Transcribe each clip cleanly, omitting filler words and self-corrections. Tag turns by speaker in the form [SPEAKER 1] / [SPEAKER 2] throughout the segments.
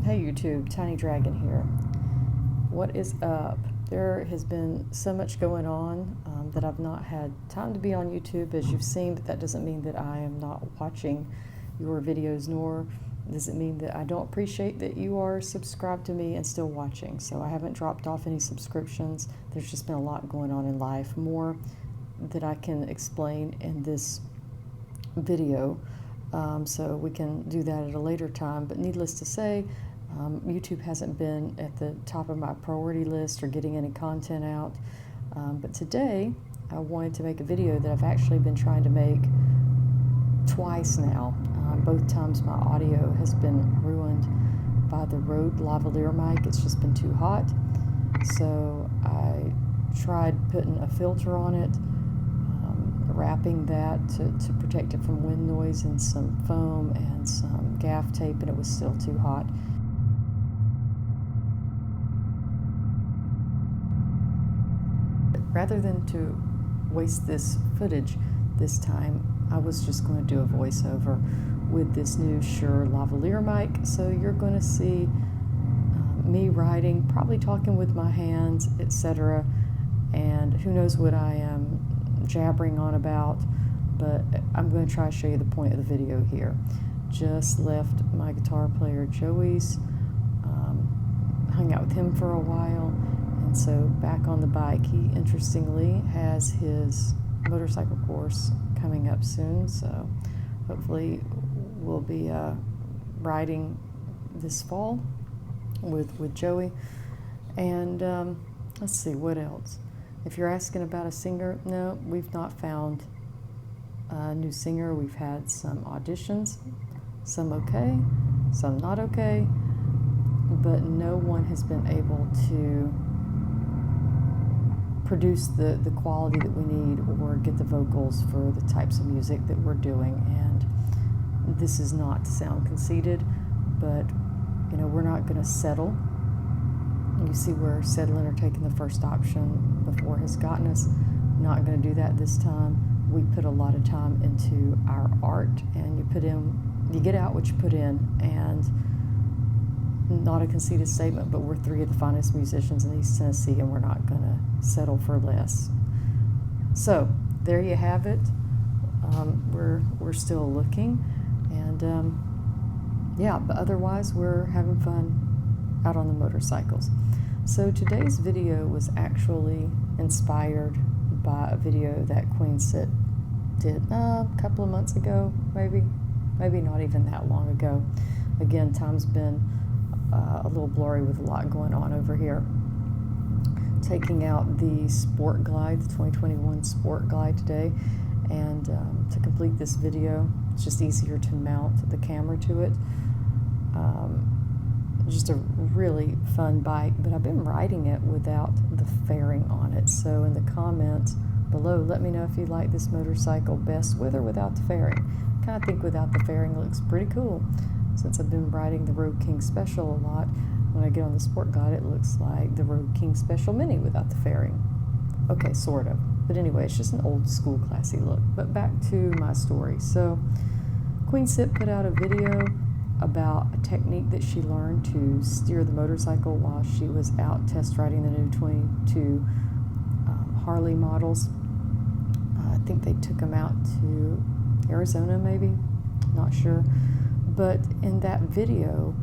[SPEAKER 1] Hey YouTube, Tiny Dragon here. What is up? There has been so much going on that I've not had time to be on YouTube, as you've seen, but that doesn't mean that I am not watching your videos, nor does it mean that I don't appreciate that you are subscribed to me and still watching. So I haven't dropped off any subscriptions. There's just been a lot going on in life, more that I can explain in this video. So we can do that at a later time, but needless to say, YouTube hasn't been at the top of my priority list or getting any content out, but today I wanted to make a video that I've actually been trying to make twice now. Both times my audio has been ruined by the Rode lavalier mic. It's just been too hot, so I tried putting a filter on it, wrapping that to protect it from wind noise, and some foam and some gaff tape, and it was still too hot. Rather than to waste this footage this time, I was just going to do a voiceover with this new Shure lavalier mic. So you're going to see me writing, probably talking with my hands, etc. And who knows what I am jabbering on about, but I'm going to try to show you the point of the video here. Just left my guitar player Joey's, hung out with him for a while, and so back on the bike. He interestingly has his motorcycle course coming up soon, so hopefully we'll be riding this fall with Joey. And let's see, what else? If you're asking about a singer, no, we've not found a new singer. We've had some auditions, some okay, some not okay, but no one has been able to produce the quality that we need or get the vocals for the types of music that we're doing. And this is not to sound conceited, but you know, we're not going to settle. You see, we're settling or taking the first option before has gotten us. Not going to do that this time. We put a lot of time into our art, and you get out what you put in. And not a conceited statement, but we're three of the finest musicians in East Tennessee, and we're not going to settle for less. So there you have it. We're still looking, and yeah, but otherwise we're having fun out on the motorcycles. So today's video was actually inspired by a video that Queen Sit did a couple of months ago, maybe not even that long ago. Again, time's been a little blurry with a lot going on over here. Taking out the Sport Glide, the 2021 Sport Glide today, and to complete this video, it's just easier to mount the camera to it. Just a really fun bike, but I've been riding it without the fairing on it. So in the comments below, let me know if you like this motorcycle best with or without the fairing. I kind of think without the fairing looks pretty cool. Since I've been riding the Road King Special a lot, when I get on the Sport Glide, it looks like the Road King Special Mini without the fairing. Okay, sort of. But anyway, it's just an old school classy look. But back to my story. So Queen Sit put out a video about a technique that she learned to steer the motorcycle while she was out test riding the new 22 Harley models. I think they took them out to Arizona, maybe, not sure. But in that video,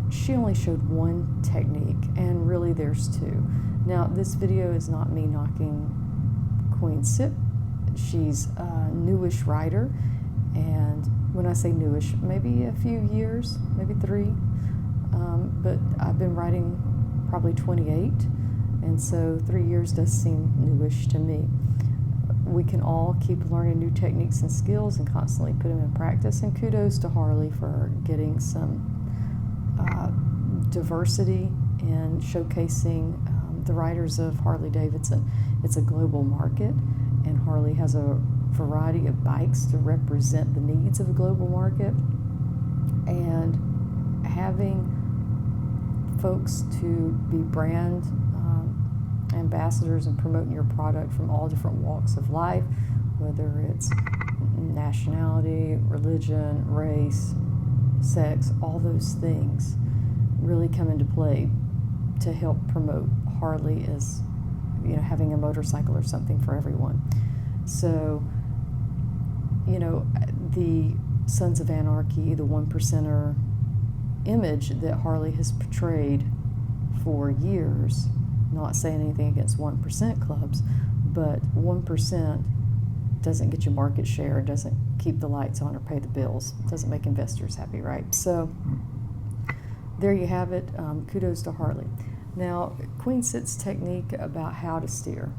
[SPEAKER 1] she only showed one technique, and really there's two. Now, this video is not me knocking Queen Sit. She's a newish rider, and when I say newish, maybe a few years, maybe 3. But I've been riding probably 28, and so 3 years does seem newish to me. We can all keep learning new techniques and skills and constantly put them in practice, and kudos to Harley for getting some diversity and showcasing the riders of Harley-Davidson. It's a global market, and Harley has a variety of bikes to represent the needs of a global market, and having folks to be brand ambassadors and promoting your product from all different walks of life, whether it's nationality, religion, race, sex, all those things really come into play to help promote Harley as, you know, having a motorcycle or something for everyone. So, you know, the Sons of Anarchy, the one percenter image that Harley has portrayed for years, not saying anything against 1% clubs, but 1% doesn't get you market share, doesn't keep the lights on or pay the bills, doesn't make investors happy, right? So there you have it. Kudos to Harley. Now, Queen Sit's technique about how to steer.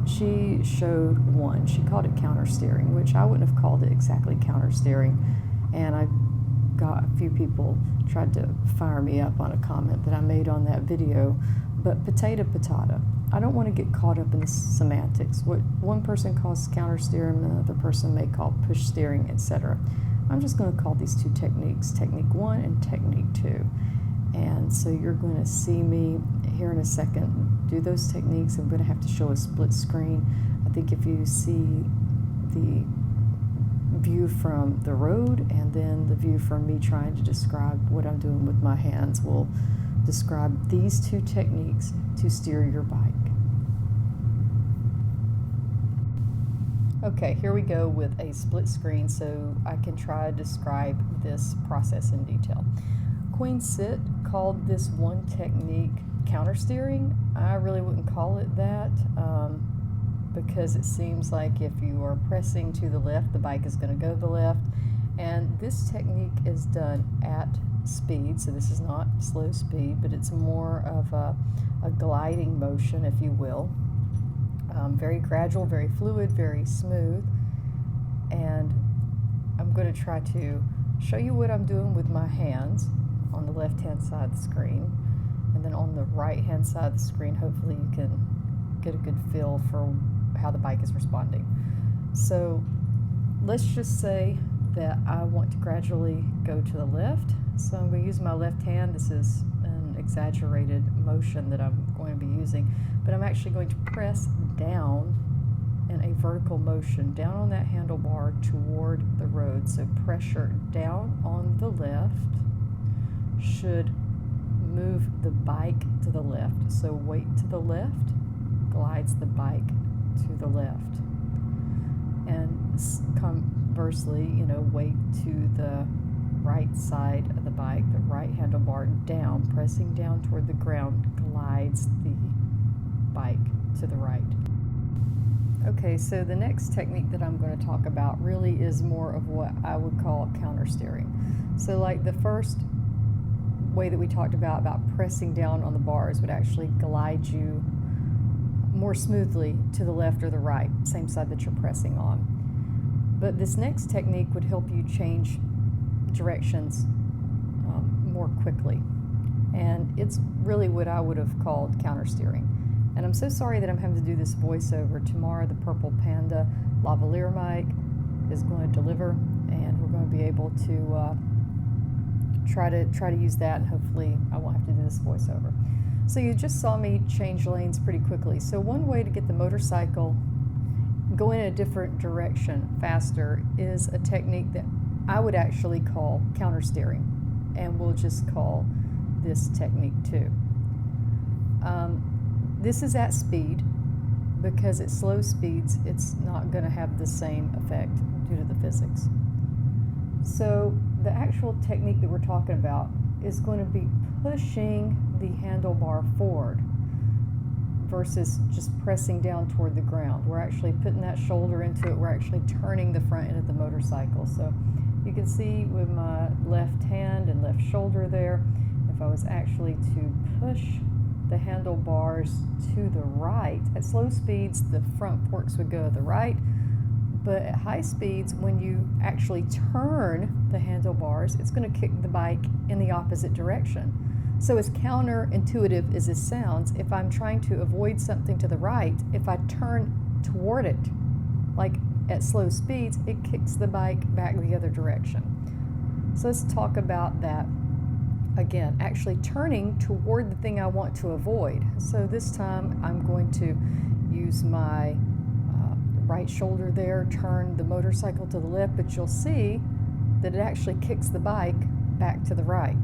[SPEAKER 1] She showed one. She called it counter steering, which I wouldn't have called it exactly counter steering. And I got a few people tried to fire me up on a comment that I made on that video. But potato. I don't want to get caught up in the semantics. What one person calls counter steering, another person may call push steering, etc. I'm just going to call these two techniques, Technique 1 and Technique 2. And so you're going to see me here in a second do those techniques. I'm going to have to show a split screen. I think if you see the view from the road and then the view from me trying to describe what I'm doing with my hands will describe these two techniques to steer your bike. Okay, here we go with a split screen so I can try to describe this process in detail. Queen Sit called this one technique counter steering. I really wouldn't call it that because it seems like if you are pressing to the left, the bike is going to go to the left. And this technique is done at speed, so this is not slow speed, but it's more of a gliding motion, if you will. Very gradual, very fluid, very smooth. And I'm going to try to show you what I'm doing with my hands on the left-hand side of the screen, and then on the right-hand side of the screen, hopefully you can get a good feel for how the bike is responding. So let's just say that I want to gradually go to the left. So I'm going to use my left hand. This is an exaggerated motion that I'm going to be using, but I'm actually going to press down in a vertical motion down on that handlebar toward the road. So pressure down on the left should move the bike to the left. So weight to the left glides the bike to the left. And conversely, you know, weight to the right side of the bike, the right handlebar down, pressing down toward the ground, glides the bike to the right. Okay, so the next technique that I'm going to talk about really is more of what I would call counter steering. So like the first way that we talked about pressing down on the bars would actually glide you more smoothly to the left or the right, same side that you're pressing on. But this next technique would help you change directions more quickly. And it's really what I would have called counter steering. And I'm so sorry that I'm having to do this voiceover. Tomorrow the Purple Panda lavalier mic is going to deliver, and we're going to be able to try to use that, and hopefully I won't have to do this voiceover. So you just saw me change lanes pretty quickly. So one way to get the motorcycle going in a different direction faster is a technique that I would actually call counter steering, and we'll just call this technique 2. This is at speed, because at slow speeds it's not going to have the same effect due to the physics. So the actual technique that we're talking about is going to be pushing the handlebar forward versus just pressing down toward the ground. We're actually putting that shoulder into it. We're actually turning the front end of the motorcycle. So you can see with my left hand and left shoulder there, if I was actually to push the handlebars to the right, at slow speeds the front forks would go to the right, but at high speeds, when you actually turn the handlebars, it's going to kick the bike in the opposite direction. So as counterintuitive as this sounds, if I'm trying to avoid something to the right, if I turn toward it, like at slow speeds, it kicks the bike back the other direction. So let's talk about that again, actually turning toward the thing I want to avoid. So this time I'm going to use my right shoulder there, turn the motorcycle to the left, but you'll see that it actually kicks the bike back to the right.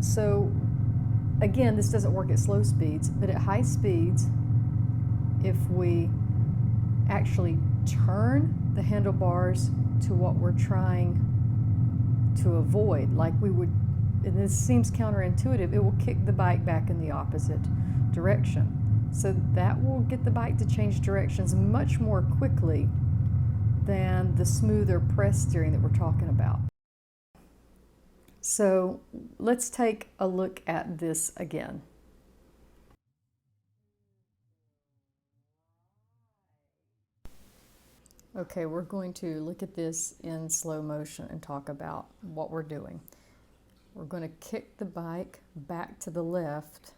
[SPEAKER 1] So again, this doesn't work at slow speeds, but at high speeds, if we actually turn the handlebars to what we're trying to avoid, like we would, and this seems counterintuitive, it will kick the bike back in the opposite direction. So that will get the bike to change directions much more quickly than the smoother press steering that we're talking about. So let's take a look at this again. Okay, we're going to look at this in slow motion and talk about what we're doing. We're going to kick the bike back to the left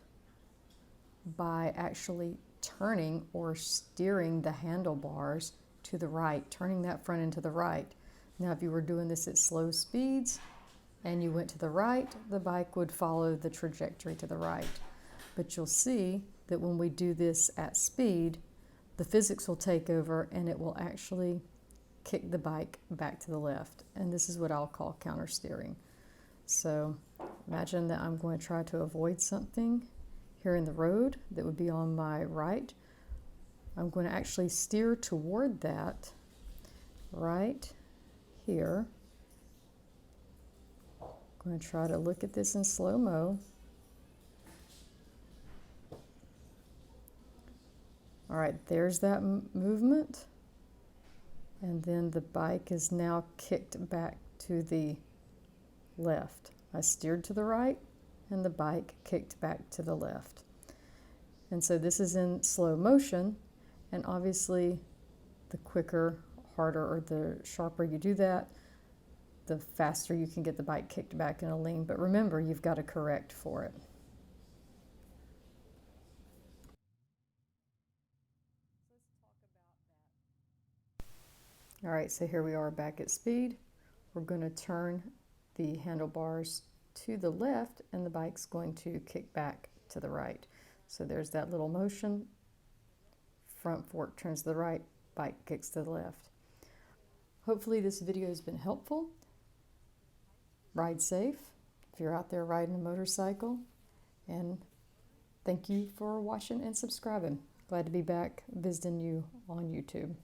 [SPEAKER 1] by actually turning or steering the handlebars to the right, turning that front end to the right. Now, if you were doing this at slow speeds and you went to the right, the bike would follow the trajectory to the right. But you'll see that when we do this at speed, the physics will take over and it will actually kick the bike back to the left. And this is what I'll call counter steering. So imagine that I'm going to try to avoid something here in the road that would be on my right. I'm going to actually steer toward that right here. I'm going to try to look at this in slow-mo. All right, there's that movement. And then the bike is now kicked back to the left. I steered to the right and the bike kicked back to the left. And so this is in slow motion, and obviously the quicker, harder, or the sharper you do that, the faster you can get the bike kicked back in a lean. But remember, you've got to correct for it. All right, so here we are back at speed. We're going to turn the handlebars to the left and the bike's going to kick back to the right. So there's that little motion. Front fork turns to the right, bike kicks to the left. Hopefully this video has been helpful. Ride safe if you're out there riding a motorcycle. And thank you for watching and subscribing. Glad to be back visiting you on YouTube.